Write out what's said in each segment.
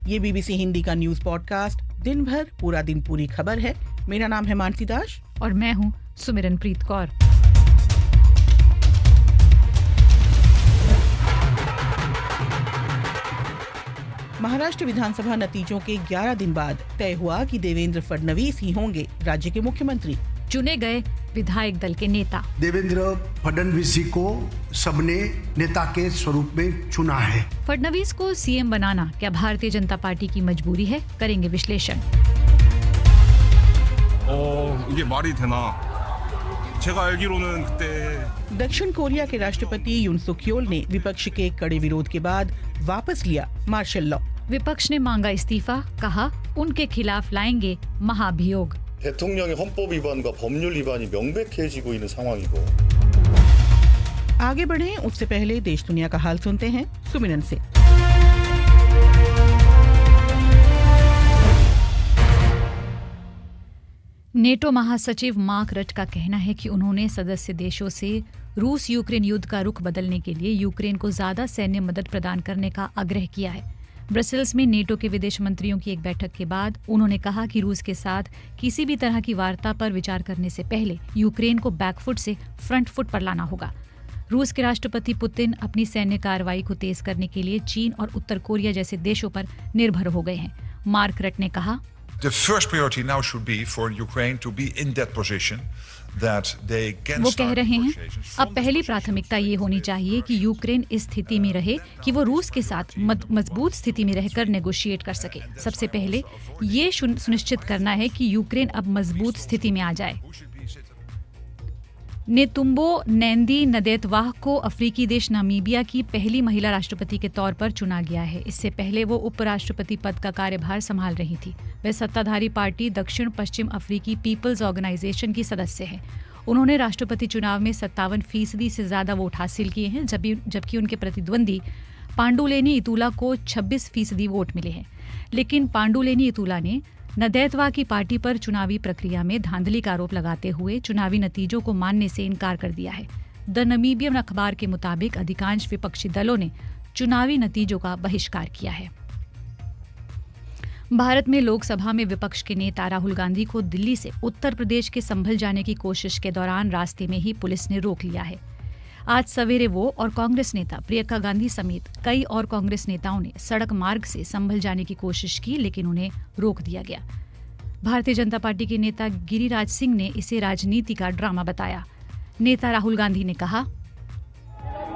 ये बीबीसी हिंदी का news podcast दिन भर पूरा दिन पूरी खबर है। मेरा नाम है मानसी दास और मैं हूँ सुमिरनप्रीत कौर। महाराष्ट्र विधानसभा नतीजों के 11 दिन बाद तय हुआ कि देवेंद्र फडणवीस ही होंगे राज्य के मुख्यमंत्री। चुने गए विधायक दल के नेता देवेंद्र फडणवीस को सबने नेता के स्वरूप में चुना है। फडणवीस को सीएम बनाना क्या भारतीय जनता पार्टी की मजबूरी है? करेंगे विश्लेषण। 이게 말이 되나? 제가 알기로는 그때 दक्षिण कोरिया के राष्ट्रपति यून सुक योल ने विपक्ष के कड़े विरोध के बाद वापस लिया मार्शल लॉ। विपक्ष ने मांगा इस्तीफा, कहा उनके खिलाफ लाएंगे महाभियोग। 대통령의 헌법 위반과 법률 위반이 명백해지고 있는 상황이고. आगे बढ़ें उससे पहले देश दुनिया का हाल सुनते हैं सुमिरन से। नेटो महासचिव मार्क रट का कहना है कि उन्होंने सदस्य देशों से रूस यूक्रेन युद्ध का रुख बदलने के लिए यूक्रेन को ज्यादा सैन्य मदद प्रदान करने का आग्रह किया है। ब्रसेल्स में नेटो के विदेश मंत्रियों की एक बैठक के बाद उन्होंने कहा कि रूस के साथ किसी भी तरह की वार्ता पर विचार करने से पहले यूक्रेन को बैकफुट से फ्रंट फुट पर लाना होगा। रूस के राष्ट्रपति पुतिन अपनी सैन्य कार्रवाई को तेज करने के लिए चीन और उत्तर कोरिया जैसे देशों पर निर्भर हो गए हैं। मार्क रट ने कहा, The first priority now should be for Ukraine to be in that position that they can वो start कह रहे हैं negotiations अब from पहली this प्राथमिकता position ये होनी चाहिए कि यूक्रेन इस स्थिति में रहे कि वो रूस के साथ मजबूत स्थिति में रहकर नेगोशिएट कर सके। सबसे पहले ये सुनिश्चित करना है कि यूक्रेन अब मजबूत स्थिति में आ जाए। नेतुम्बो नैंदी नदेतवाह को अफ्रीकी देश नामीबिया की पहली महिला राष्ट्रपति के तौर पर चुना गया है। इससे पहले वो उपराष्ट्रपति पद का कार्यभार संभाल रही थी। वे सत्ताधारी पार्टी दक्षिण पश्चिम अफ्रीकी पीपल्स ऑर्गेनाइजेशन की सदस्य हैं। उन्होंने राष्ट्रपति चुनाव में 57% से ज्यादा वोट हासिल किए हैं, जबकि उनके प्रतिद्वंदी पांडुलेनी इतूला को 26% वोट मिले हैं। लेकिन पांडुलेनी इतूला ने नदैतवा की पार्टी पर चुनावी प्रक्रिया में धांधली का आरोप लगाते हुए चुनावी नतीजों को मानने से इनकार कर दिया है। द नमीबियन अखबार के मुताबिक अधिकांश विपक्षी दलों ने चुनावी नतीजों का बहिष्कार किया है। भारत में लोकसभा में विपक्ष के नेता राहुल गांधी को दिल्ली से उत्तर प्रदेश के संभल जाने की कोशिश के दौरान रास्ते में ही पुलिस ने रोक लिया है। आज सवेरे वो और कांग्रेस नेता प्रियंका गांधी समेत कई और कांग्रेस नेताओं ने सड़क मार्ग से संभल जाने की कोशिश की, लेकिन उन्हें रोक दिया गया। भारतीय जनता पार्टी के नेता गिरिराज सिंह ने इसे राजनीति का ड्रामा बताया। नेता राहुल गांधी ने कहा,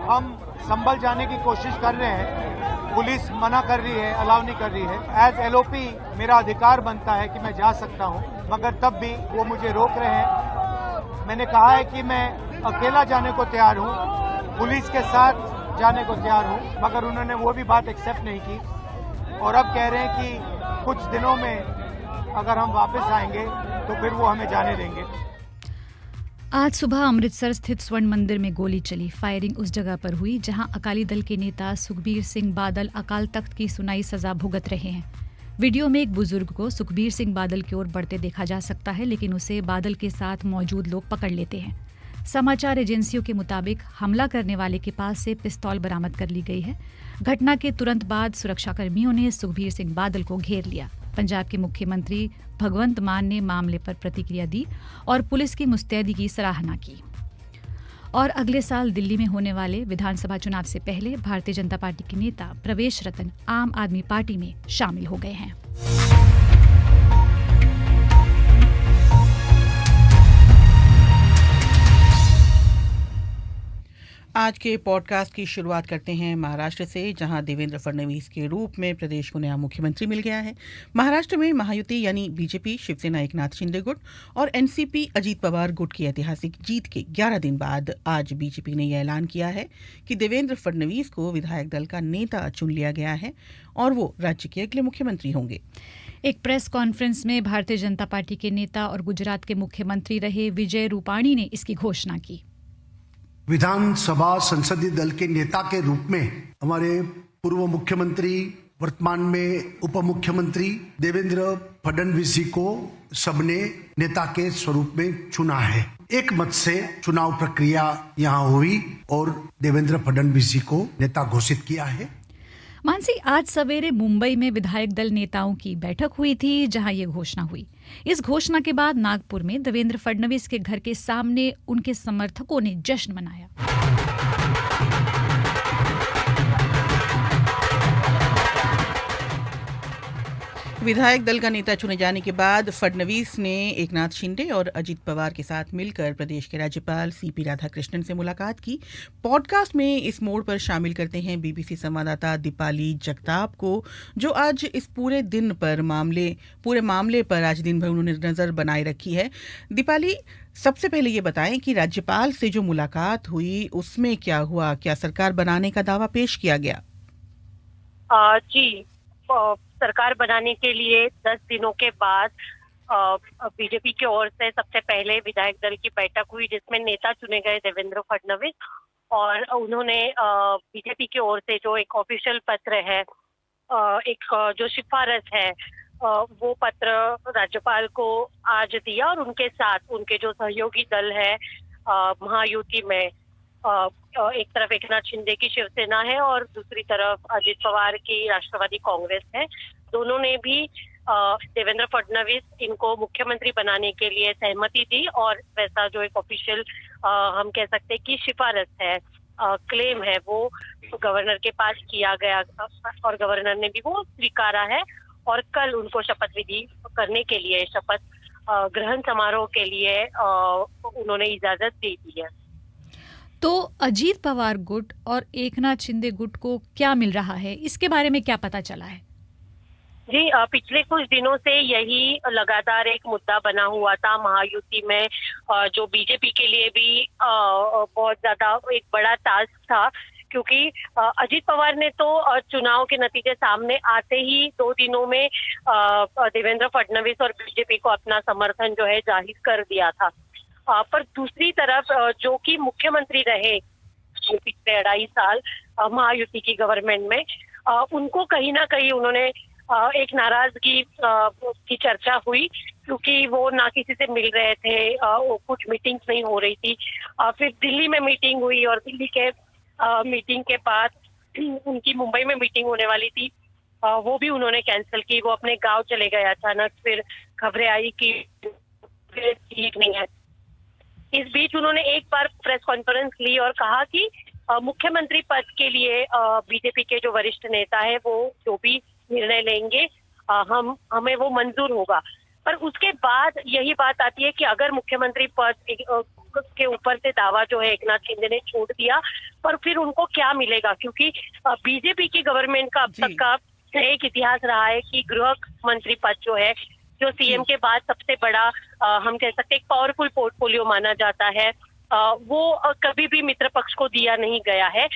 हम संभल जाने की कोशिश कर रहे हैं, पुलिस मना कर रही है, अलाउ नहीं कर रही है। एज एलओपी मेरा अधिकार बनता है कि मैं जा सकता हूं, मगर तब भी वो मुझे रोक रहे हैं। मैंने कहा है कि मैं अकेला जाने को तैयार हूं, पुलिस के साथ जाने को तैयार हूं, मगर उन्होंने वो भी बात एक्सेप्ट नहीं की और अब कह रहे हैं कि कुछ दिनों में अगर हम वापस आएंगे तो फिर वो हमें जाने देंगे। आज सुबह अमृतसर स्थित स्वर्ण मंदिर में गोली चली। फायरिंग उस जगह पर हुई जहां अकाली दल के नेता सुखबीर सिंह बादल अकाल तख्त की सुनाई सजा भुगत रहे हैं। वीडियो में एक बुजुर्ग को सुखबीर सिंह बादल की ओर बढ़ते देखा जा सकता है, लेकिन उसे बादल के साथ मौजूद लोग पकड़ लेते हैं। समाचार एजेंसियों के मुताबिक हमला करने वाले के पास से पिस्तौल बरामद कर ली गई है। घटना के तुरंत बाद सुरक्षाकर्मियों ने सुखबीर सिंह बादल को घेर लिया। पंजाब के मुख्यमंत्री भगवंत मान ने मामले पर प्रतिक्रिया दी और पुलिस की मुस्तैदी की सराहना की। और अगले साल दिल्ली में होने वाले विधानसभा चुनाव से पहले भारतीय जनता पार्टी के नेता प्रवेश रतन आम आदमी पार्टी में शामिल हो गए हैं। आज के पॉडकास्ट की शुरुआत करते हैं महाराष्ट्र से, जहां देवेंद्र फडणवीस के रूप में प्रदेश को नया मुख्यमंत्री मिल गया है। महाराष्ट्र में महायुति यानी बीजेपी, शिवसेना एकनाथ शिंदे गुट और एनसीपी अजीत पवार गुट की ऐतिहासिक जीत के 11 दिन बाद आज बीजेपी ने यह ऐलान किया है कि देवेंद्र फडणवीस को विधायक दल का नेता चुन लिया गया है और वो राज्य के अगले मुख्यमंत्री होंगे। एक प्रेस कॉन्फ्रेंस में भारतीय जनता पार्टी के नेता और गुजरात के मुख्यमंत्री रहे विजय रूपाणी ने इसकी घोषणा की। विधानसभा संसदीय दल के नेता के रूप में हमारे पूर्व मुख्यमंत्री, वर्तमान में उप मुख्यमंत्री देवेंद्र फडणवीस को सबने नेता के स्वरूप में चुना है। एक मत से चुनाव प्रक्रिया यहाँ हुई और देवेंद्र फडणवीस को नेता घोषित किया है। मानसी, आज सवेरे मुंबई में विधायक दल नेताओं की बैठक हुई थी जहां ये घोषणा हुई। इस घोषणा के बाद नागपुर में देवेंद्र फडणवीस के घर के सामने उनके समर्थकों ने जश्न मनाया। विधायक दल का नेता चुने जाने के बाद फडणवीस ने एकनाथ शिंदे और अजित पवार के साथ मिलकर प्रदेश के राज्यपाल सीपी राधाकृष्णन से मुलाकात की। पॉडकास्ट में इस मोड़ पर शामिल करते हैं बीबीसी संवाददाता दीपाली जगताप को, जो आज इस पूरे मामले पर आज दिन भर उन्होंने नजर बनाए रखी है। दीपाली, सबसे पहले ये बताएं कि राज्यपाल से जो मुलाकात हुई उसमें क्या हुआ? क्या सरकार बनाने का दावा पेश किया गया? जी, सरकार बनाने के लिए 10 दिनों के बाद बीजेपी की ओर से सबसे पहले विधायक दल की बैठक हुई, जिसमें नेता चुने गए देवेंद्र फडणवीस, और उन्होंने बीजेपी की ओर से जो एक ऑफिशियल पत्र है, एक जो सिफारिश है, वो पत्र राज्यपाल को आज दिया। और उनके साथ उनके जो सहयोगी दल है महायुति में, एक तरफ एकनाथ शिंदे की शिवसेना है और दूसरी तरफ अजित पवार की राष्ट्रवादी कांग्रेस है, दोनों ने भी देवेंद्र फडणवीस इनको मुख्यमंत्री बनाने के लिए सहमति दी। और वैसा जो एक ऑफिशियल हम कह सकते हैं कि सिफारिश है, क्लेम है, वो गवर्नर के पास किया गया और गवर्नर ने भी वो स्वीकारा है। और कल उनको शपथ विधि करने के लिए, शपथ ग्रहण समारोह के लिए उन्होंने इजाजत दे दी है। तो अजीत पवार गुट और एकनाथ शिंदे गुट को क्या मिल रहा है, इसके बारे में क्या पता चला है? जी, पिछले कुछ दिनों से यही लगातार एक मुद्दा बना हुआ था महायुति में, जो बीजेपी के लिए भी बहुत ज्यादा एक बड़ा टास्क था, क्योंकि अजित पवार ने तो चुनाव के नतीजे सामने आते ही 2 दिनों में देवेंद्र फडणवीस और बीजेपी को अपना समर्थन जो है जाहिर कर दिया था। पर दूसरी तरफ जो कि मुख्यमंत्री रहे पिछले 2.5 साल महायुति की गवर्नमेंट में, उनको कहीं ना कहीं उन्होंने एक नाराजगी की चर्चा हुई, क्योंकि वो ना किसी से मिल रहे थे, कुछ मीटिंग्स नहीं हो रही थी। फिर दिल्ली में मीटिंग हुई और दिल्ली के मीटिंग के बाद उनकी मुंबई में मीटिंग होने वाली थी, वो भी उन्होंने कैंसिल की। वो अपने गांव चले गए अचानक, फिर खबरें आई कि ठीक नहीं है। इस बीच उन्होंने एक बार प्रेस कॉन्फ्रेंस ली और कहा कि मुख्यमंत्री पद के लिए बीजेपी के जो वरिष्ठ नेता है वो जो भी निर्णय लेंगे हमें वो मंजूर होगा। पर उसके बाद यही बात आती है कि अगर मुख्यमंत्री पद के ऊपर से दावा जो है एकनाथ शिंदे ने छोड़ दिया, पर फिर उनको क्या मिलेगा? क्योंकि बीजेपी की गवर्नमेंट का अब तक का एक इतिहास रहा है कि गृह मंत्री पद जो है, जो सीएम के बाद सबसे बड़ा हम कह सकते हैं पावरफुल पोर्टफोलियो माना जाता है, वो कभी भी मित्र पक्ष को दिया नहीं गया है।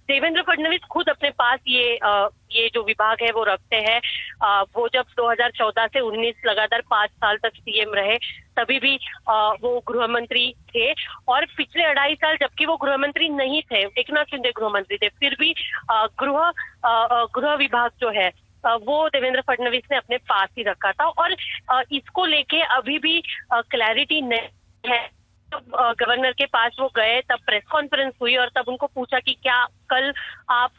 देवेंद्र फडणवीस खुद अपने पास ये जो विभाग है वो रखते हैं। वो जब 2014 से 19 लगातार 5 साल तक सीएम रहे, तभी भी वो गृह मंत्री थे। और पिछले 2.5 साल जबकि वो गृह मंत्री नहीं थे, एकनाथ शिंदे गृह मंत्री थे, फिर भी गृह विभाग जो है वो देवेंद्र फडणवीस ने अपने पास ही रखा था। और इसको लेके अभी भी क्लैरिटी नहीं है। गवर्नर के पास वो गए, तब प्रेस कॉन्फ्रेंस हुई और तब उनको पूछा कि क्या कल आप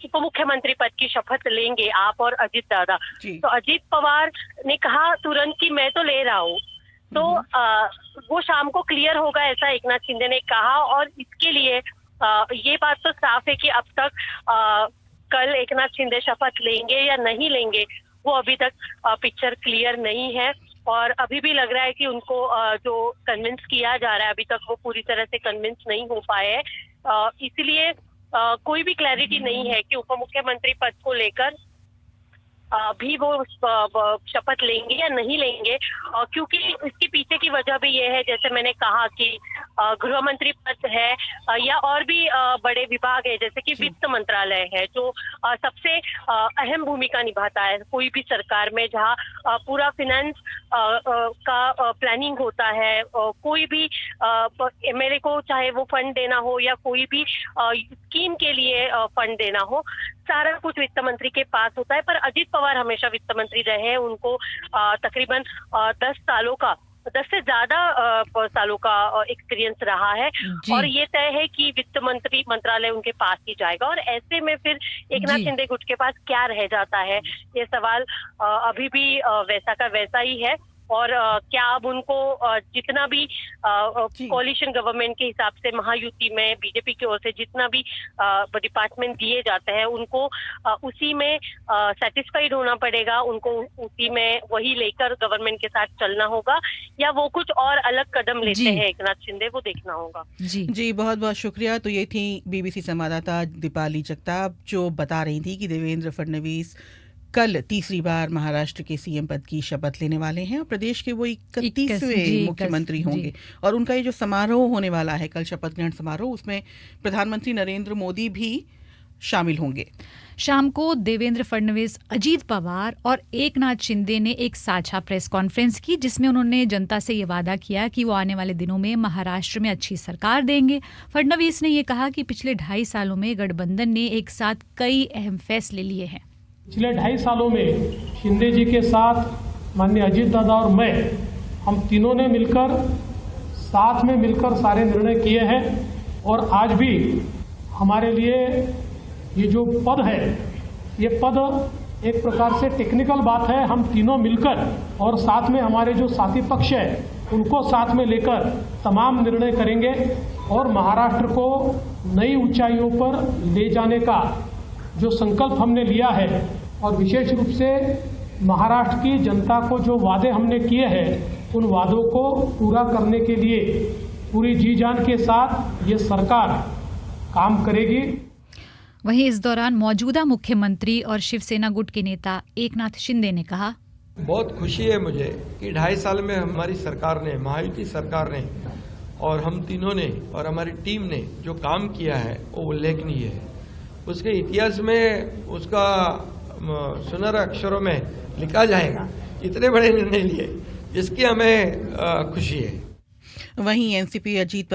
उप मुख्यमंत्री पद की शपथ लेंगे, आप और अजित दादा? तो अजित पवार ने कहा तुरंत कि मैं तो ले रहा हूँ। तो वो शाम को क्लियर होगा, ऐसा एकनाथ शिंदे ने कहा। और इसके लिए ये बात तो साफ है कि अब तक कल एकनाथ शिंदे शपथ लेंगे या नहीं लेंगे, वो अभी तक पिक्चर क्लियर नहीं है। और अभी भी लग रहा है कि उनको जो कन्विंस किया जा रहा है, अभी तक वो पूरी तरह से कन्विंस नहीं हो पाए हैं। इसलिए कोई भी क्लैरिटी नहीं है कि उप मुख्यमंत्री पद को लेकर भी वो शपथ लेंगे या नहीं लेंगे, क्योंकि इसके पीछे की वजह भी ये है, जैसे मैंने कहा कि गृह मंत्री पद है या और भी बड़े विभाग है, जैसे कि वित्त मंत्रालय है जो सबसे अहम भूमिका निभाता है कोई भी सरकार में, जहाँ पूरा फिनेंस का प्लानिंग होता है। कोई भी एमएलए को चाहे वो फंड देना हो या कोई भी स्कीम के लिए फंड देना हो, सारा कुछ वित्त मंत्री के पास होता है। पर अजित पवार हमेशा वित्त मंत्री रहे, उनको तकरीबन 10 सालों का 10 से ज्यादा सालों का एक्सपीरियंस रहा है और ये तय है कि वित्त मंत्रालय उनके पास ही जाएगा। और ऐसे में फिर एकनाथ शिंदे गुट के पास क्या रह जाता है, ये सवाल अभी भी वैसा का वैसा ही है। और क्या अब उनको जितना भी कोalition गवर्नमेंट के हिसाब से महायुति में बीजेपी की ओर से जितना भी डिपार्टमेंट दिए जाते हैं उनको उसी में सेटिस्फाइड होना पड़ेगा, उनको उसी में वही लेकर गवर्नमेंट के साथ चलना होगा, या वो कुछ और अलग कदम लेते हैं एकनाथ शिंदे, वो देखना होगा। जी बहुत बहुत शुक्रिया। तो ये थी बीबीसी संवाददाता दीपाली जगताप जो बता रही थी कि देवेंद्र फडणवीस कल तीसरी बार महाराष्ट्र के सीएम पद की शपथ लेने वाले हैं और प्रदेश के वो 31वें मुख्यमंत्री होंगे। और उनका ये जो समारोह होने वाला है कल, शपथ ग्रहण समारोह, उसमें प्रधानमंत्री नरेंद्र मोदी भी शामिल होंगे। शाम को देवेंद्र फडणवीस, अजीत पवार और एकनाथ शिंदे ने एक साझा प्रेस कॉन्फ्रेंस की जिसमें उन्होंने जनता से ये वादा किया कि वो आने वाले दिनों में महाराष्ट्र में अच्छी सरकार देंगे। फडणवीस ने ये कहा कि पिछले 2.5 सालों में गठबंधन ने एक साथ कई अहम फैसले लिए हैं। पिछले 2.5 सालों में शिंदे जी के साथ माननीय अजीत दादा और मैं, हम तीनों ने मिलकर साथ में मिलकर सारे निर्णय किए हैं। और आज भी हमारे लिए ये जो पद है, ये पद एक प्रकार से टेक्निकल बात है। हम तीनों मिलकर और साथ में हमारे जो साथी पक्ष है उनको साथ में लेकर तमाम निर्णय करेंगे और महाराष्ट्र को नई ऊंचाइयों पर ले जाने का जो संकल्प हमने लिया है और विशेष रूप से महाराष्ट्र की जनता को जो वादे हमने किए हैं उन वादों को पूरा करने के लिए पूरी जी जान के साथ ये सरकार काम करेगी। वहीं इस दौरान मौजूदा मुख्यमंत्री और शिवसेना गुट के नेता एकनाथ शिंदे ने कहा, बहुत खुशी है मुझे कि 2.5 साल में हमारी सरकार ने, महायुति सरकार ने और हम तीनों ने और हमारी टीम ने जो काम किया है वो उल्लेखनीय है। उसके इतिहास में उसका सुनहरे अक्षरों में लिखा जाएगा। इतने बड़े निर्णय लिए जिसकी हमें खुशी है। वहीं एनसीपी अजीत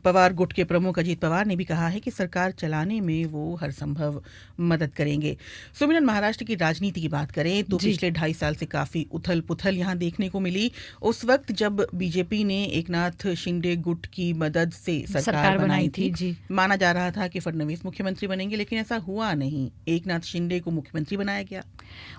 पवार गुट के प्रमुख अजीत पवार ने भी कहा है कि सरकार चलाने में वो हर संभव मदद करेंगे। सुमिरन, महाराष्ट्र की राजनीति की बात करें तो पिछले 2.5 साल से काफी उथल पुथल यहाँ देखने को मिली। उस वक्त जब बीजेपी ने एकनाथ शिंदे गुट की मदद से सरकार बनाई थी, माना जा रहा था कि फडणवीस मुख्यमंत्री बनेंगे, लेकिन ऐसा हुआ नहीं। एकनाथ शिंदे को मुख्यमंत्री बनाया गया।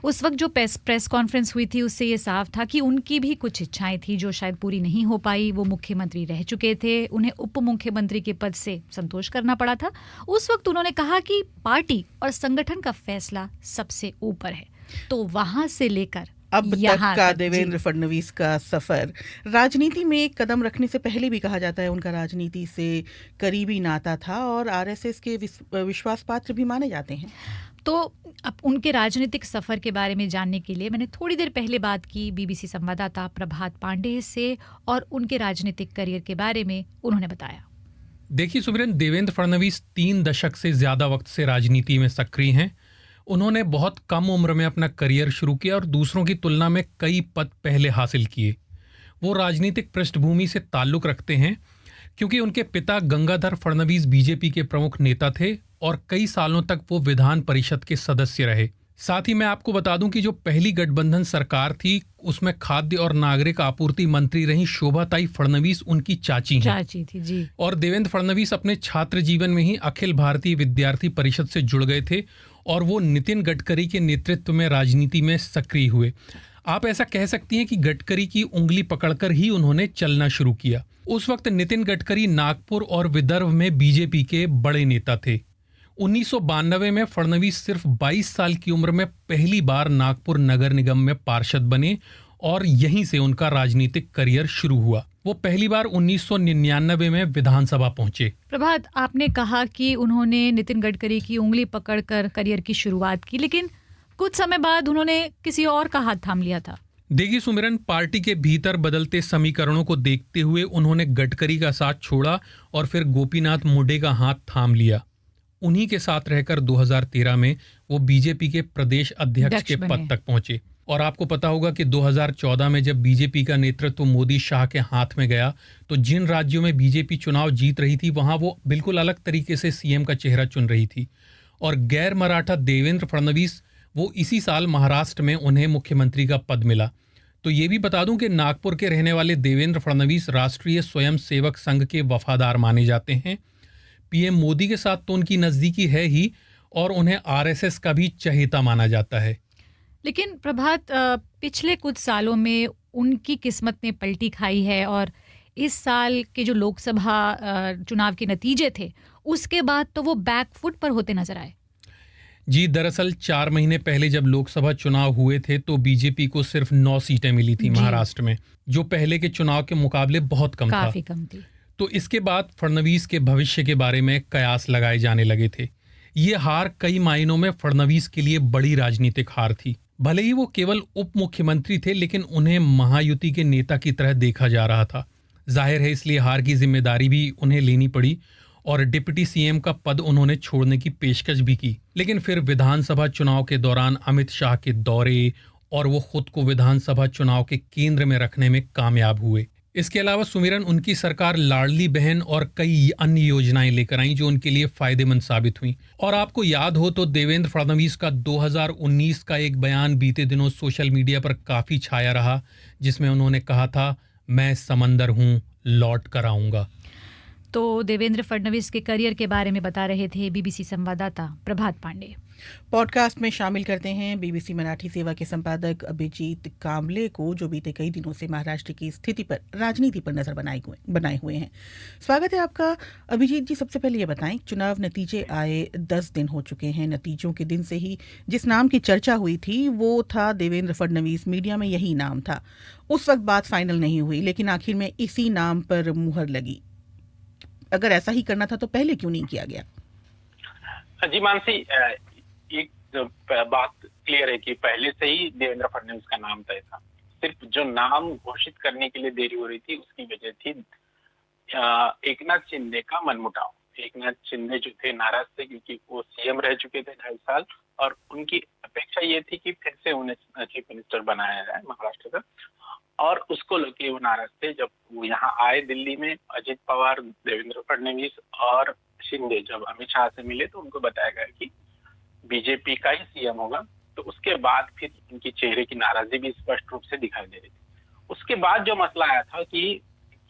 उस वक्त जो प्रेस कॉन्फ्रेंस हुई थी उससे ये साफ था कि उनकी भी कुछ इच्छाएं थी जो शायद पूरी नहीं हो पाई। वो मुख्यमंत्री रह चुके थे, उन्हें उप मुख्यमंत्री के पद से संतोष करना पड़ा था। उस वक्त उन्होंने कहा कि पार्टी और संगठन का फैसला सबसे ऊपर है। तो वहां से लेकर अब तक का देवेंद्र फडणवीस का सफर, राजनीति में एक कदम रखने से पहले भी कहा जाता है उनका राजनीति से करीबी नाता था और आरएसएस के विश्वास पात्र भी माने जाते हैं। तो अब उनके राजनीतिक सफर के बारे में जानने के लिए मैंने थोड़ी देर पहले बात की बीबीसी संवाददाता प्रभात पांडे से और उनके राजनीतिक करियर के बारे में उन्होंने बताया। देखिए सुमिरन, देवेंद्र फडणवीस 3 दशक से ज्यादा वक्त से राजनीति में सक्रिय हैं। उन्होंने बहुत कम उम्र में अपना करियर शुरू किया और दूसरों की तुलना में कई पद पहले हासिल किए। वो राजनीतिक पृष्ठभूमि से ताल्लुक रखते हैं क्योंकि उनके पिता गंगाधर फडणवीस बीजेपी के प्रमुख नेता थे और कई सालों तक वो विधान परिषद के सदस्य रहे। साथ ही मैं आपको बता दूं कि जो पहली गठबंधन सरकार थी उसमें खाद्य और नागरिक आपूर्ति मंत्री रही शोभाताई फडणवीस उनकी चाची थी जी। और देवेंद्र फडणवीस अपने छात्र जीवन में ही अखिल भारतीय विद्यार्थी परिषद से जुड़ गए थे और वो नितिन गडकरी के नेतृत्व में राजनीति में सक्रिय हुए। आप ऐसा कह सकती हैं कि गडकरी की उंगली पकड़कर ही उन्होंने चलना शुरू किया। उस वक्त नितिन गडकरी नागपुर और विदर्भ में बीजेपी के बड़े नेता थे। 1992 में फडणवीस सिर्फ 22 साल की उम्र में पहली बार नागपुर नगर निगम में पार्षद बने और यहीं से उनका राजनीतिक करियर शुरू हुआ। वो पहली बार 1999 में विधानसभा पहुंचे। प्रभात, आपने कहा कि उन्होंने नितिन गडकरी की उंगली पकड़कर करियर की शुरुआत की, लेकिन कुछ समय बाद उन्होंने किसी और का हाथ थाम लिया था। देखिए सुमिरन, पार्टी के भीतर बदलते समीकरणों को देखते हुए उन्होंने गडकरी का साथ छोड़ा और फिर गोपीनाथ मुंडे का हाथ थाम लिया। उन्हीं के साथ रहकर 2013 में वो बीजेपी के प्रदेश अध्यक्ष के पद तक पहुंचे। और आपको पता होगा कि 2014 में जब बीजेपी का नेतृत्व मोदी शाह के हाथ में गया तो जिन राज्यों में बीजेपी चुनाव जीत रही थी वहां वो बिल्कुल अलग तरीके से सीएम का चेहरा चुन रही थी। और गैर मराठा देवेंद्र फडणवीस, वो इसी साल महाराष्ट्र में उन्हें मुख्यमंत्री का पद मिला। तो ये भी बता दूं कि नागपुर के रहने वाले देवेंद्र फडणवीस राष्ट्रीय स्वयंसेवक संघ के वफादार माने जाते हैं। पीएम मोदी के साथ तो उनकी नज़दीकी है ही और उन्हें आरएसएस का भी चहेता माना जाता है। लेकिन प्रभात, पिछले कुछ सालों में उनकी किस्मत ने पलटी खाई है और इस साल के जो लोकसभा चुनाव के नतीजे थे उसके बाद तो वो बैकफुट पर होते नजर आए। जी, दरअसल 4 महीने पहले जब लोकसभा चुनाव हुए थे तो बीजेपी को सिर्फ 9 सीटें मिली थी महाराष्ट्र में, जो पहले के चुनाव के मुकाबले बहुत कम काफी कम थी। तो इसके बाद फडणवीस के भविष्य के बारे में कयास लगाए जाने लगे थे। ये हार कई मायनों में फडणवीस के लिए बड़ी राजनीतिक हार थी। भले ही वो केवल उप मुख्यमंत्री थे, लेकिन उन्हें महायुति के नेता की तरह देखा जा रहा था। जाहिर है इसलिए हार की जिम्मेदारी भी उन्हें लेनी पड़ी और डिप्टी सीएम का पद उन्होंने छोड़ने की पेशकश भी की। लेकिन फिर विधानसभा चुनाव के दौरान अमित शाह के दौरे और वो खुद को विधानसभा चुनाव के केंद्र में रखने में कामयाब हुए। इसके अलावा सुमिरन, उनकी सरकार लाडली बहन और कई अन्य योजनाएं लेकर आई जो उनके लिए फायदेमंद साबित हुई। और आपको याद हो तो देवेंद्र फडणवीस का 2019 का एक बयान बीते दिनों सोशल मीडिया पर काफी छाया रहा, जिसमें उन्होंने कहा था, मैं समंदर हूं, लौट कर आऊंगा। तो देवेंद्र फडणवीस के करियर के बारे में बता रहे थे बीबीसी संवाददाता प्रभात पांडे। पॉडकास्ट में शामिल करते हैं बीबीसी मराठी सेवा के संपादक अभिजीत कामले को, जो बीते कई दिनों से महाराष्ट्र की स्थिति पर, राजनीति पर नजर बनाए हुए हैं। स्वागत है आपका अभिजीत जी। सबसे पहले ये बताएं, चुनाव नतीजे आए 10 दिन हो चुके हैं। नतीजों के दिन से ही जिस नाम की चर्चा हुई थी वो था देवेंद्र फडणवीस। मीडिया में यही नाम था। उस वक्त बात फाइनल नहीं हुई, लेकिन आखिर में इसी नाम पर मुहर लगी। अगर ऐसा ही करना था तो पहले क्यों नहीं किया गया? जी मानसी, एक बात क्लियर है कि पहले से ही देवेंद्र फडणवीस का नाम तय था। सिर्फ जो नाम घोषित करने के लिए देरी हो रही थी उसकी वजह थी एकनाथ शिंदे का मनमुटाव। एकनाथ शिंदे जो थे नाराज थे क्योंकि वो सीएम रह चुके थे 2.5 साल और उनकी अपेक्षा ये थी कि फिर से उन्हें चीफ मिनिस्टर बनाया जाए महाराष्ट्र का, और उसको लेके वो नाराज थे। जब वो यहाँ आए दिल्ली में, अजित पवार, देवेंद्र फडणवीस और शिंदे जब अमित शाह से मिले तो उनको बताया गया कि बीजेपी का ही सीएम होगा। तो उसके बाद फिर उनकी चेहरे की नाराजगी भी स्पष्ट रूप से दिखाई दे रही थी। उसके बाद जो मसला आया था कि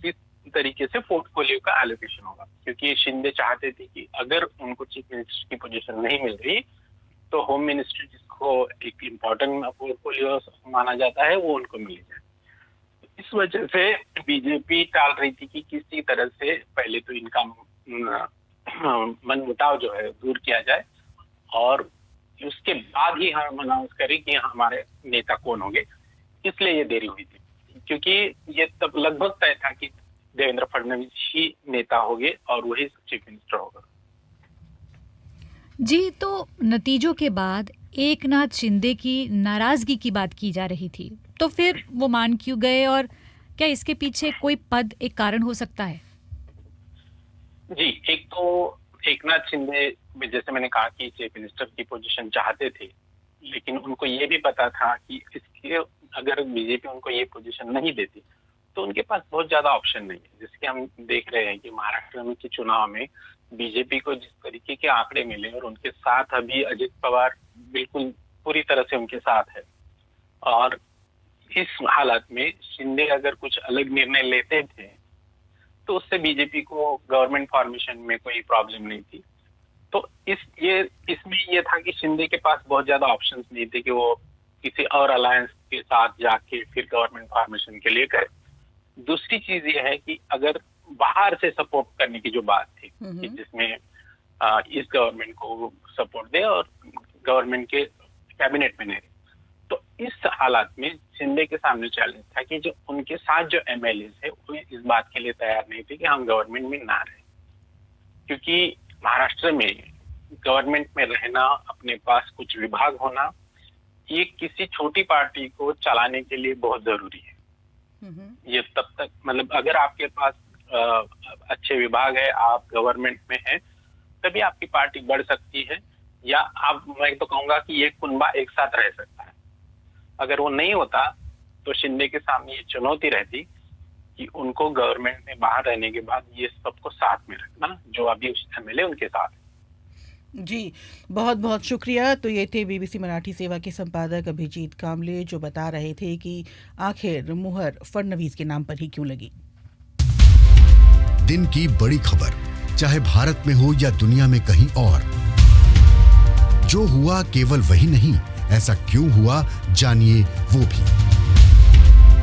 किस तरीके से पोर्टफोलियो का एलोकेशन होगा, क्योंकि शिंदे चाहते थे कि अगर उनको चीफ मिनिस्टर की पोजीशन नहीं मिल रही तो होम मिनिस्ट्री, जिसको एक इम्पोर्टेंट पोर्टफोलियो माना जाता है, वो उनको मिल जाए। इस वजह से बीजेपी टाल रही थी कि किसी तरह से पहले तो इनका मनमुटाव जो है दूर किया जाए और उसके बाद ही हम अनाउंस करें कि हमारे नेता कौन होंगे। इसलिए ये देरी हुई थी, क्योंकि ये तब लगभग तय था कि देवेंद्र फडणवीस ही नेता होंगे और वही चीफ मिनिस्टर होगा। जी, तो नतीजों के बाद एकनाथ शिंदे की नाराजगी की बात की जा रही थी, तो फिर वो मान क्यों गए और क्या इसके पीछे कोई पद एक कारण हो सकता है? जी, एक तो एकनाथ शिंदे, जैसे मैंने कहा कि चीफ मिनिस्टर की पोजीशन चाहते थे, लेकिन उनको ये भी पता था कि इसके अगर बीजेपी उनको ये पोजीशन नहीं देती तो उनके पास बहुत ज्यादा ऑप्शन नहीं है। जैसे कि हम देख रहे हैं कि महाराष्ट्र में के चुनाव में बीजेपी को जिस तरीके के आंकड़े मिले और उनके साथ अभी अजित पवार बिल्कुल पूरी तरह से उनके साथ है, और इस हालत में शिंदे अगर कुछ अलग निर्णय लेते थे तो उससे बीजेपी को गवर्नमेंट फॉर्मेशन में कोई प्रॉब्लम नहीं थी। तो इसमें ये था कि शिंदे के पास बहुत ज्यादा ऑप्शंस नहीं थे कि वो किसी और अलायंस के साथ जाके फिर गवर्नमेंट फॉर्मेशन के लिए करे। दूसरी चीज ये है कि अगर बाहर से सपोर्ट करने की जो बात थी कि जिसमें इस गवर्नमेंट को सपोर्ट दे और गवर्नमेंट के कैबिनेट में नहीं रहे, तो इस हालात में शिंदे के सामने चैलेंज था कि जो उनके साथ जो एमएलए है वो इस बात के लिए तैयार नहीं थे कि हम गवर्नमेंट में ना रहे, क्योंकि महाराष्ट्र में गवर्नमेंट में रहना, अपने पास कुछ विभाग होना, ये किसी छोटी पार्टी को चलाने के लिए बहुत जरूरी है। ये तब तक, मतलब अगर आपके पास अच्छे विभाग है, आप गवर्नमेंट में हैं, तभी आपकी पार्टी बढ़ सकती है, या आप, मैं तो कहूंगा कि ये कुनबा एक साथ रह सकता है। अगर वो नहीं होता तो शिंदे के सामने ये चुनौती रहती कि उनको गवर्नमेंट में बाहर रहने के बाद ये सबको साथ में रखना, जो अभी उस एमएलए उनके साथ है। जी, बहुत बहुत शुक्रिया। तो ये थे बीबीसी मराठी सेवा के संपादक अभिजीत कामले, जो बता रहे थे कि आखिर मुहर फडणवीस के नाम पर ही क्यों लगी। दिन की बड़ी खबर, चाहे भारत में हो या दुनिया में कहीं और, जो हुआ केवल वही नहीं, ऐसा क्यों हुआ, जानिए वो भी।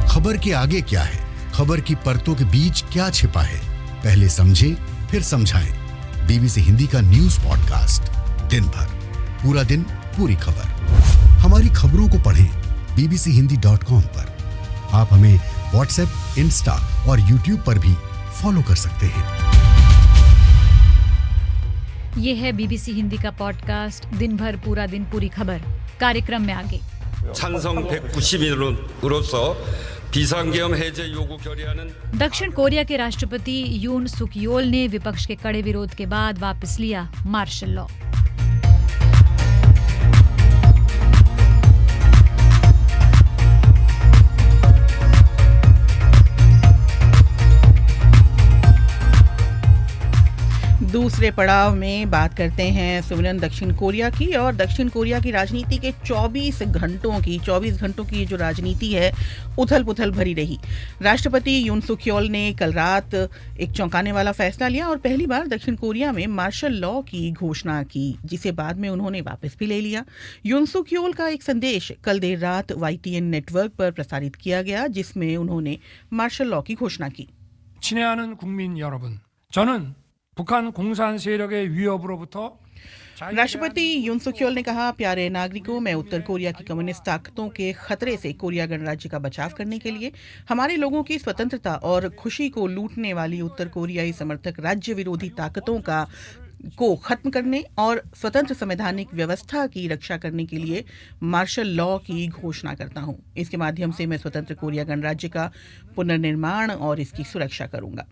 खबर के आगे क्या है, खबर की परतों के बीच क्या छिपा है, पहले समझे फिर समझाएं। बीबीसी हिंदी का न्यूज पॉडकास्ट, दिन भर, पूरा दिन, पूरी खबर। हमारी खबरों को पढ़ें bbchohindi.com पर। आप हमें व्हाट्सएप, इंस्टा और यूट्यूब पर भी फॉलो कर सकते हैं। ये है बीबीसी हिंदी का पॉडकास्ट दिन भर पूरा दिन पूरी खबर। कार्यक्रम में आगे 찬성 191으로서 비상계엄 해제 요구 결의안은 दक्षिण कोरिया के राष्ट्रपति यून सुक योल ने विपक्ष के कड़े विरोध के बाद वापस लिया मार्शल लॉ। दूसरे पड़ाव में बात करते हैं सुमिरन दक्षिण कोरिया की, और दक्षिण कोरिया की राजनीति के 24 घंटों की जो राजनीति है उथल पुथल भरी रही। राष्ट्रपति यून सुक योल ने कल रात एक चौंकाने वाला फैसला लिया और पहली बार दक्षिण कोरिया में मार्शल लॉ की घोषणा की, जिसे बाद में उन्होंने वापस भी ले लिया। यून सुक योल का एक संदेश कल देर रात YTN नेटवर्क पर प्रसारित किया गया, जिसमें उन्होंने मार्शल लॉ की घोषणा की। 친애하는 국민 여러분, 저는 북한 공산 세력의 위협으로부터 राष्ट्रपति यून सुक योल ने कहा, प्यारे नागरिकों, मैं उत्तर कोरिया की कम्युनिस्ट ताकतों के खतरे से कोरिया गणराज्य का बचाव करने के लिए हमारे लोगों की स्वतंत्रता और खुशी को लूटने वाली उत्तर कोरियाई समर्थक राज्य विरोधी ताकतों को खत्म करने और स्वतंत्र संवैधानिक व्यवस्था की रक्षा करने के लिए मार्शल लॉ की घोषणा करता हूं। इसके माध्यम से मैं स्वतंत्र कोरिया गणराज्य का पुनर्निर्माण और इसकी सुरक्षा करूंगा।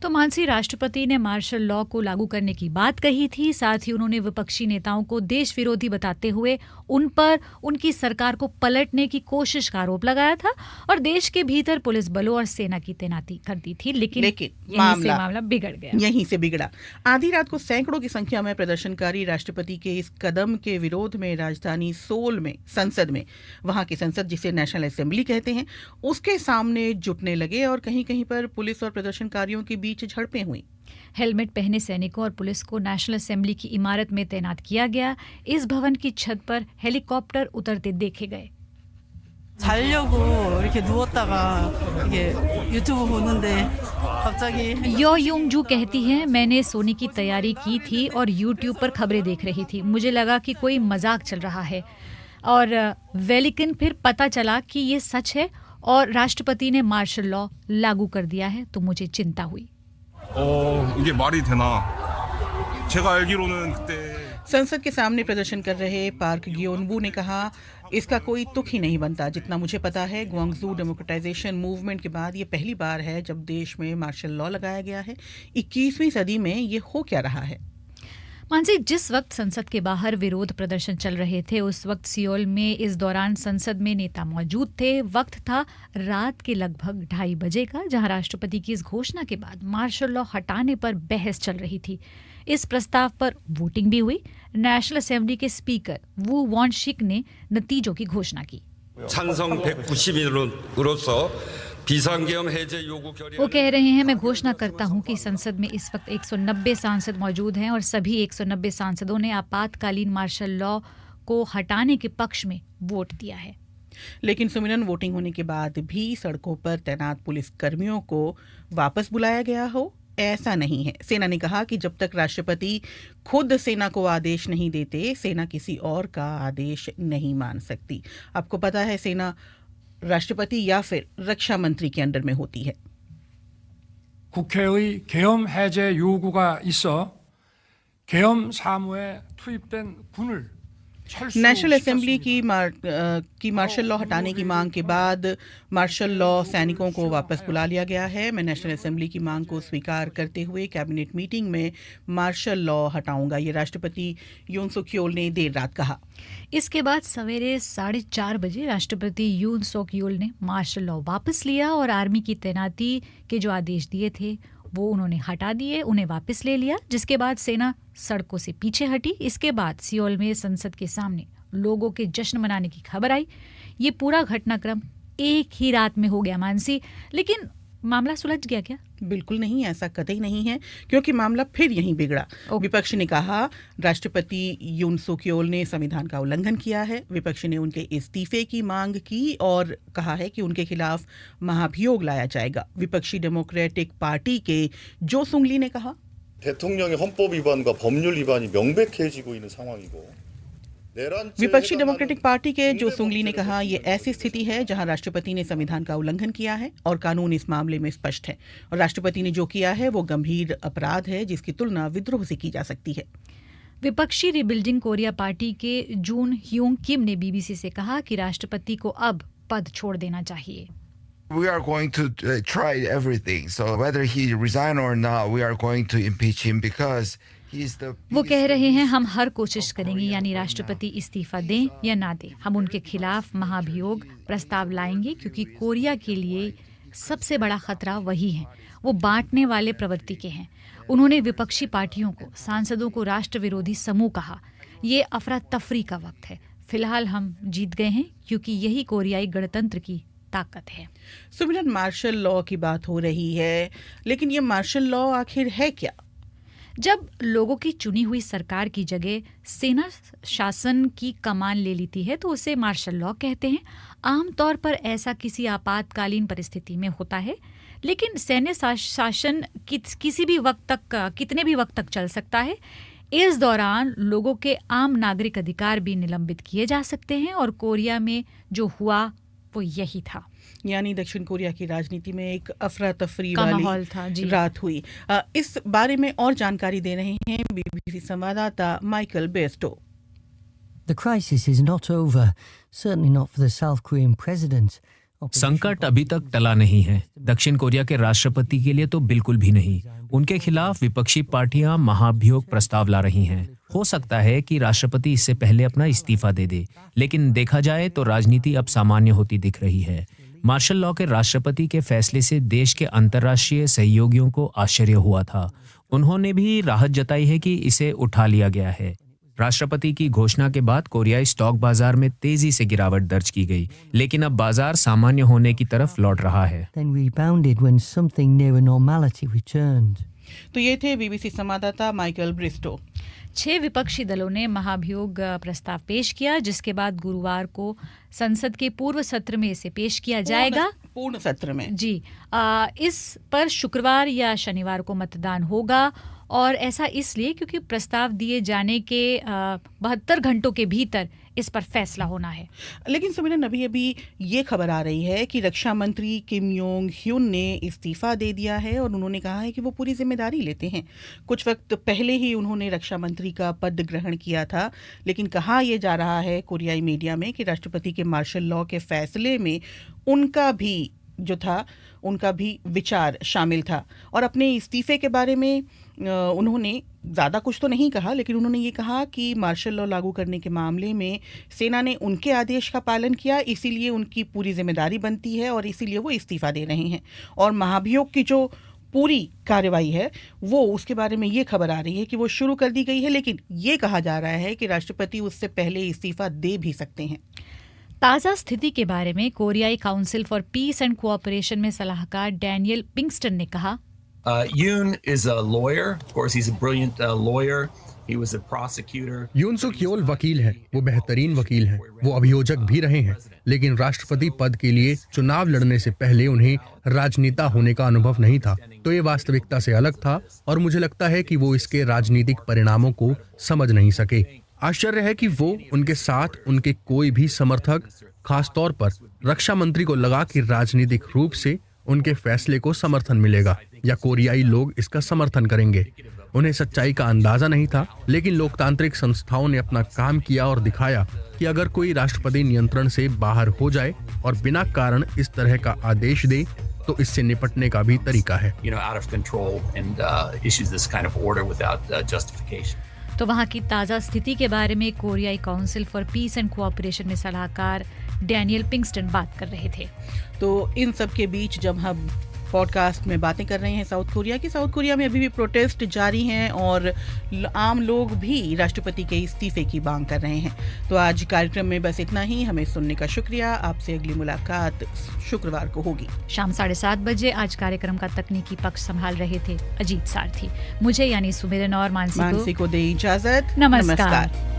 तो मानसी, राष्ट्रपति ने मार्शल लॉ को लागू करने की बात कही थी। साथ ही उन्होंने विपक्षी नेताओं को देश विरोधी बताते हुए उन पर उनकी सरकार को पलटने की कोशिश का आरोप लगाया था और देश के भीतर पुलिस बलों और सेना की तैनाती कर दी थी। लेकिन मामला बिगड़ गया। यहीं से बिगड़ा। आधी रात को सैकड़ों की संख्या में प्रदर्शनकारी राष्ट्रपति के इस कदम के विरोध में राजधानी सोल में संसद में, वहां की संसद जिसे नेशनल असेंबली कहते हैं, उसके सामने जुटने लगे और कहीं कहीं पर पुलिस और प्रदर्शनकारियों के बीच झड़पें हुई। हेलमेट पहने सैनिकों और पुलिस को नेशनल असेंबली की इमारत में तैनात किया गया। इस भवन की छत पर हेलीकॉप्टर उतरते देखे गए। 자려고 이렇게 누웠다가 이게 유튜브 보는데 갑자기 यो यूंग जू कहती हैं, मैंने सोने की तैयारी की थी और यूट्यूब पर खबरें देख रही थी। मुझे लगा कि कोई मजाक चल रहा है और लेकिन फिर पता चला कि ये सच है और राष्ट्रपति ने मार्शल लॉ लागू कर दिया है, तो मुझे चिंता हुई। 이게 말이 되나? 제가 알기로는 그때 संसद के सामने प्रदर्शन कर रहे पार्क गियोनबू ने कहा, इसका कोई तुक ही नहीं बनता। जितना मुझे पता है, ग्वांगजू डेमोक्रेटाइजेशन मूवमेंट के बाद ये पहली बार है जब देश में मार्शल लॉ लगाया गया है। 21वीं सदी में ये हो क्या रहा है? मानसी, जिस वक्त संसद के बाहर विरोध प्रदर्शन चल रहे थे, उस वक्त सियोल में इस दौरान संसद में नेता मौजूद थे। वक्त था रात के लगभग 2:30 बजे का, जहां राष्ट्रपति की इस घोषणा के बाद मार्शल लॉ हटाने पर बहस चल रही थी। इस प्रस्ताव पर वोटिंग भी हुई। नेशनल असेंबली के स्पीकर वू वॉन शिक ने नतीजों की घोषणा की। 찬성 191으로서 비상계엄 해제 요구 결의 वो कह रहे हैं, मैं घोषणा करता हूं कि संसद में इस वक्त 190 सांसद मौजूद हैं और सभी 190 सांसदों ने आपातकालीन मार्शल लॉ को हटाने के पक्ष में वोट दिया है। लेकिन सुमिरन, वोटिंग होने के बाद भी सड़कों पर तैनात पुलिस कर्मियों को वापस बुलाया गया हो, ऐसा नहीं है। सेना ने कहा कि जब तक राष्ट्रपति खुद सेना को आदेश नहीं देते, सेना किसी और का आदेश नहीं मान सकती। आपको पता है, सेना राष्ट्रपति या फिर रक्षा मंत्री के अंडर में होती है। 국회의 계엄 해제 요구가 있어 계엄 사무에 투입된 군을 नेशनल असेंबली की मार्शल लॉ हटाने की मांग के बाद मार्शल लॉ सैनिकों को वापस बुला लिया गया है। मैं नेशनल असेंबली की मांग को स्वीकार करते हुए कैबिनेट मीटिंग में मार्शल लॉ हटाऊंगा, ये राष्ट्रपति यून सुक योल ने देर रात कहा। इसके बाद सवेरे 4:30 बजे राष्ट्रपति यून सुक योल ने मार्शल लॉ वापस लिया और आर्मी की तैनाती के जो आदेश दिए थे वो उन्होंने हटा दिए, उन्हें वापस ले लिया, जिसके बाद सेना सड़कों से पीछे हटी। इसके बाद सियोल में संसद के सामने लोगों के जश्न मनाने की खबर आई। ये पूरा घटनाक्रम एक ही रात में हो गया मानसी, लेकिन मामला सुलझ गया क्या? बिल्कुल नहीं, ऐसा कतई नहीं है, क्योंकि मामला फिर यहीं बिगड़ा। विपक्ष ने कहा राष्ट्रपति यून सुक येओल ने संविधान का उल्लंघन किया है। विपक्ष ने उनके इस्तीफे की मांग की और कहा है कि उनके खिलाफ महाभियोग लाया जाएगा। विपक्षी डेमोक्रेटिक पार्टी के जो सुंगली ने कहा 대통령의 헌법 위반과 법률 위반이 명백해지고 있는 상황이고 विपक्षी डेमोक्रेटिक पार्टी के जो सुंगली ने कहा ये ऐसी स्थिति है जहां राष्ट्रपति ने संविधान का उल्लंघन किया है और कानून इस मामले में स्पष्ट है, और राष्ट्रपति ने जो किया है वो गंभीर अपराध है जिसकी तुलना विद्रोह से की जा सकती है। विपक्षी रिबिल्डिंग कोरिया पार्टी के जून ह्यूंग किम ने बीबीसी से कहा कि राष्ट्रपति को अब पद छोड़ देना चाहिए। We are going to try everything. So whether he resign or not, we are going to impeach him because वो कह रहे हैं हम हर कोशिश करेंगे, यानी राष्ट्रपति इस्तीफा दें या ना दें, हम उनके खिलाफ महाभियोग प्रस्ताव लाएंगे क्योंकि कोरिया के लिए सबसे बड़ा खतरा वही है, वो बांटने वाले प्रवृत्ति के हैं। उन्होंने विपक्षी पार्टियों को, सांसदों को राष्ट्र विरोधी समूह कहा। ये अफरा तफरी का वक्त है, फिलहाल हम जीत गए हैं क्योंकि यही कोरियाई गणतंत्र की ताकत है। सुमिरन, मार्शल लॉ की बात हो रही है, लेकिन ये मार्शल लॉ आखिर है क्या? जब लोगों की चुनी हुई सरकार की जगह सेना शासन की कमान ले लेती है तो उसे मार्शल लॉ कहते हैं। आमतौर पर ऐसा किसी आपातकालीन परिस्थिति में होता है, लेकिन सैन्य शासन किसी भी वक्त तक, कितने भी वक्त तक चल सकता है। इस दौरान लोगों के आम नागरिक अधिकार भी निलंबित किए जा सकते हैं और कोरिया में जो हुआ वो यही था, यानी दक्षिण कोरिया की राजनीति में एक अफरा तफरी वाली माहौल था जी। रात हुई। इस बारे में और जानकारी दे रहे हैं बीबीसी संवाददाता Michael Bairstow. The crisis is not over, certainly not for the South Korean president. संकट अभी तक टला नहीं है, दक्षिण कोरिया के राष्ट्रपति के लिए तो बिल्कुल भी नहीं। उनके खिलाफ विपक्षी पार्टियां महाभियोग प्रस्ताव ला रही हैं। हो सकता है कि राष्ट्रपति इससे पहले अपना इस्तीफा दे दे, लेकिन देखा जाए तो राजनीति अब सामान्य होती दिख रही है। मार्शल लॉ के राष्ट्रपति के फैसले से देश के अंतर्राष्ट्रीय सहयोगियों को आश्चर्य हुआ था। उन्होंने भी राहत जताई है कि इसे उठा लिया गया है। राष्ट्रपति की घोषणा के बाद कोरियाई स्टॉक बाजार में तेजी से गिरावट दर्ज की गई, लेकिन अब बाजार सामान्य होने की तरफ लौट रहा है। तो ये थे बीबीसी संवाददाता माइकल ब्रिस्टो। 6 विपक्षी दलों ने महाभियोग प्रस्ताव पेश किया, जिसके बाद गुरुवार को संसद के पूर्व सत्र में इसे पेश किया जाएगा। पूर्ण सत्र में जी। इस पर शुक्रवार या शनिवार को मतदान होगा, और ऐसा इसलिए क्योंकि प्रस्ताव दिए जाने के 72 घंटों के भीतर इस पर फैसला होना है। लेकिन सुमिरन, अभी ये खबर आ रही है कि रक्षा मंत्री किम योंग ह्यून ने इस्तीफा दे दिया है और उन्होंने कहा है कि वो पूरी जिम्मेदारी लेते हैं। कुछ वक्त पहले ही उन्होंने रक्षा मंत्री का पद ग्रहण किया था, लेकिन कहा यह जा रहा है कोरियाई मीडिया में कि राष्ट्रपति के मार्शल लॉ के फैसले में उनका भी विचार शामिल था। और अपने इस्तीफे के बारे में उन्होंने ज़्यादा कुछ तो नहीं कहा, लेकिन उन्होंने ये कहा कि मार्शल लॉ लागू करने के मामले में सेना ने उनके आदेश का पालन किया, इसीलिए उनकी पूरी जिम्मेदारी बनती है और इसीलिए वो इस्तीफा दे रहे हैं। और महाभियोग की जो पूरी कार्रवाई है वो, उसके बारे में ये खबर आ रही है कि वो शुरू कर दी गई है, लेकिन ये कहा जा रहा है कि राष्ट्रपति उससे पहले इस्तीफा दे भी सकते हैं। ताज़ा स्थिति के बारे में कोरियाई council for piece and cooperation में सलाहकार डैनियल पिंगस्टन ने कहा, Yoon is a lawyer. Of course, he's a brilliant lawyer. He was a prosecutor. यून सुक येओल वकील हैं, वो बेहतरीन वकील हैं, वो अभियोजक भी रहे हैं, लेकिन राष्ट्रपति पद के लिए चुनाव लड़ने से पहले उन्हें राजनेता होने का अनुभव नहीं था। तो ये वास्तविकता से अलग था और मुझे लगता है कि वो इसके राजनीतिक परिणामों को समझ नहीं सके। आश्चर्य है कि वो, उनके साथ उनके कोई भी समर्थक, खासतौर पर रक्षा मंत्री को लगा कि राजनीतिक रूप से उनके फैसले को समर्थन मिलेगा या कोरियाई लोग इसका समर्थन करेंगे। उन्हें सच्चाई का अंदाजा नहीं था, लेकिन लोकतांत्रिक संस्थाओं ने अपना काम किया और दिखाया कि अगर कोई राष्ट्रपति नियंत्रण से बाहर हो जाए और बिना कारण इस तरह का आदेश दे तो इससे निपटने का भी तरीका है। Out of control and issues this kind of order without justification. तो वहाँ की ताज़ा स्थिति के बारे में कोरियाई council for piece and cooperation में सलाहकार डैनियल पिंगस्टन बात कर रहे थे। तो इन सब के बीच जब हम पॉडकास्ट में बातें कर रहे हैं साउथ कोरिया की। साउथ कोरिया में अभी भी प्रोटेस्ट जारी हैं और आम लोग भी राष्ट्रपति के इस्तीफे की मांग कर रहे हैं। तो आज कार्यक्रम में बस इतना ही। हमें सुनने का शुक्रिया। आपसे अगली मुलाकात शुक्रवार को होगी शाम 7:30 बजे। आज कार्यक्रम का तकनीकी पक्ष संभाल रहे थे अजीत सारथी। मुझे यानी सुमिरन और मानसी को दे इजाजत। नमस्कार।